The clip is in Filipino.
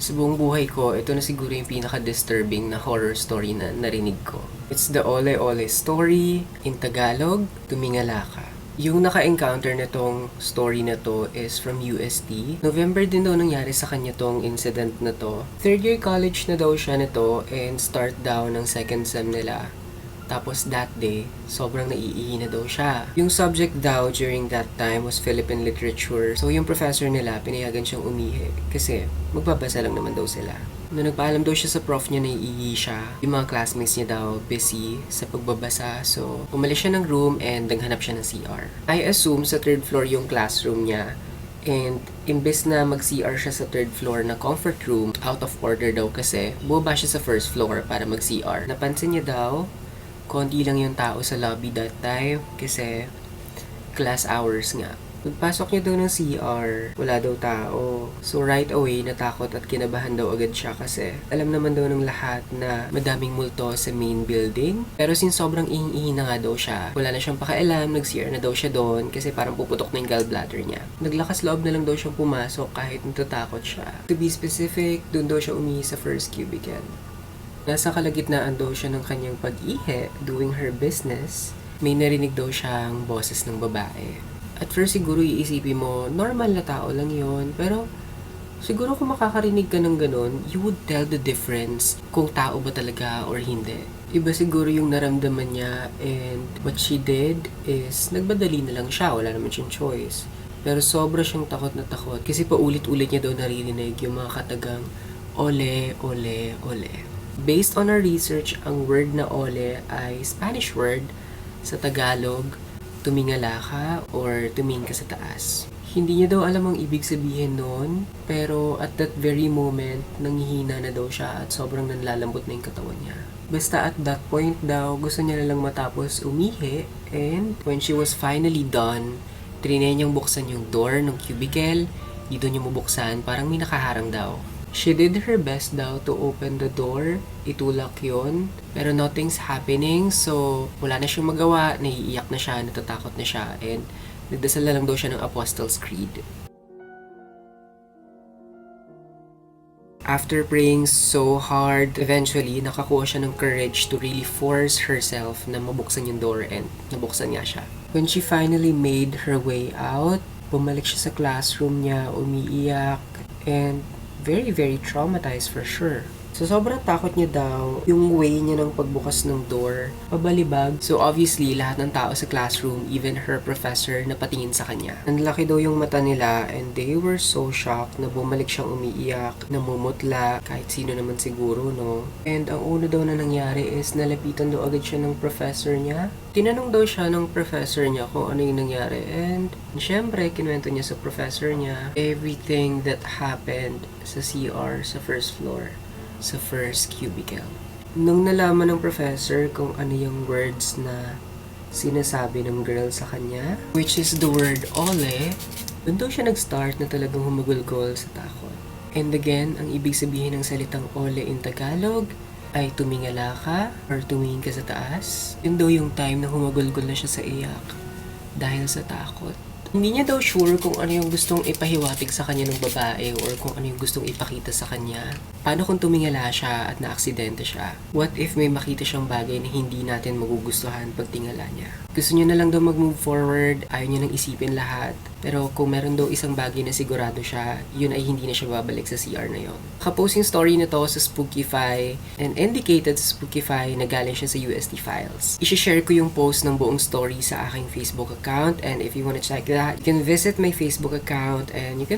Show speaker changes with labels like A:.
A: Sa buong buhay ko, ito na siguro yung pinaka-disturbing na horror story na narinig ko. It's the Ole Ole story in Tagalog, Tumingala Ka. Yung naka-encounter na tong story na to is from UST. November din daw nangyari sa kanya tong incident na to. Third year college na daw siya nito and start daw ng second sem nila. Tapos that day, sobrang naiihi na daw siya. Yung subject daw during that time was Philippine literature. So yung professor nila, pinayagan siyang umihi. Kasi magbabasa lang naman daw sila. Nung nagpaalam daw siya sa prof niya na naiihi siya, yung mga classmates niya daw busy sa pagbabasa. So umalis siya ng room and naghanap siya ng CR. I assume sa third floor yung classroom niya. And imbes na mag-CR siya sa third floor na comfort room, out of order daw kasi, bumaba siya sa first floor para mag-CR. Napansin niya daw, konti lang yung tao sa lobby that time kasi class hours nga. Pagpasok niya daw ng CR, wala daw tao. So right away, natakot at kinabahan daw agad siya kasi alam naman daw ng lahat na madaming multo sa main building. Pero since sobrang ihing-ihi na nga daw siya, wala na siyang pakialam, nag-CR na daw siya doon kasi parang puputok na yung gallbladder niya. Naglakas loob na lang daw siyang pumasok kahit natatakot siya. To be specific, doon daw siya umihi sa first cubicle. Nasa kalagitnaan daw siya ng kanyang pag-ihi, doing her business. May narinig daw siyang boses ng babae. At first siguro iisipin mo, normal na tao lang yon. Pero siguro kung makakarinig ka ng ganun, you would tell the difference kung tao ba talaga or hindi. Iba siguro yung naramdaman niya and what she did is nagmadali na lang siya, wala naman siyang choice. Pero sobra siyang takot na takot kasi paulit-ulit niya daw naririnig yung mga katagang ole, ole, ole. Based on our research, ang word na ole ay Spanish word sa Tagalog, tumingala ka or tumingin ka sa taas. Hindi niya daw alam ang ibig sabihin noon, pero at that very moment, nanghihina na daw siya at sobrang nanlalambot na yung katawan niya. Basta at that point daw, gusto niya na lang matapos umihi and when she was finally done, trinay niyang buksan yung door ng cubicle, dito niya mabuksan, parang may nakaharang daw. She did her best daw to open the door, itulak yon, pero nothing's happening, so wala na siyang magawa, naiiyak na siya, natatakot na siya, and nagdasal na lang daw siya ng Apostles' Creed. After praying so hard, eventually, nakakuha siya ng courage to really force herself na mabuksan yung door and nabuksan nga siya. When she finally made her way out, bumalik siya sa classroom niya, umiiyak, and very, very traumatized for sure. So, sobrang takot niya daw yung way niya ng pagbukas ng door, pabalibag. So, obviously, lahat ng tao sa classroom, even her professor, napatingin sa kanya. Nanlaki daw yung mata nila and they were so shocked na bumalik siyang umiiyak, namumutla, kahit sino naman siguro, no? And ang una daw na nangyari is nalapitan daw agad siya ng professor niya. Tinanong daw siya ng professor niya kung ano yung nangyari and syempre, kinuwento niya sa professor niya everything that happened sa CR sa first floor, sa first cubicle. Nung nalaman ng professor kung ano yung words na sinasabi ng girl sa kanya, which is the word ole, doon daw siya nag-start na talagang humagulgol sa takot. And again, ang ibig sabihin ng salitang ole in Tagalog ay tumingala ka or tumingin ka sa taas. Yun daw yung time na humagulgol na siya sa iyak dahil sa takot. Hindi niya daw sure kung ano yung gustong ipahiwatig sa kanya ng babae or kung ano yung gustong ipakita sa kanya. Paano kung tumingala siya at naaksidente siya? What if may makita siyang bagay na hindi natin magugustuhan pag tingala niya? Gusto niya na lang daw mag-move forward, ayaw niya nang isipin lahat. Pero kung meron daw isang bagay na sigurado siya, yun ay hindi na siya babalik sa CR na yon. Nakapost yung story na to sa Spookify and indicated sa Spookify na galing siya sa UST files. I-share ko yung post ng buong story sa aking Facebook account and if you wanna check that, you can visit my Facebook account and you can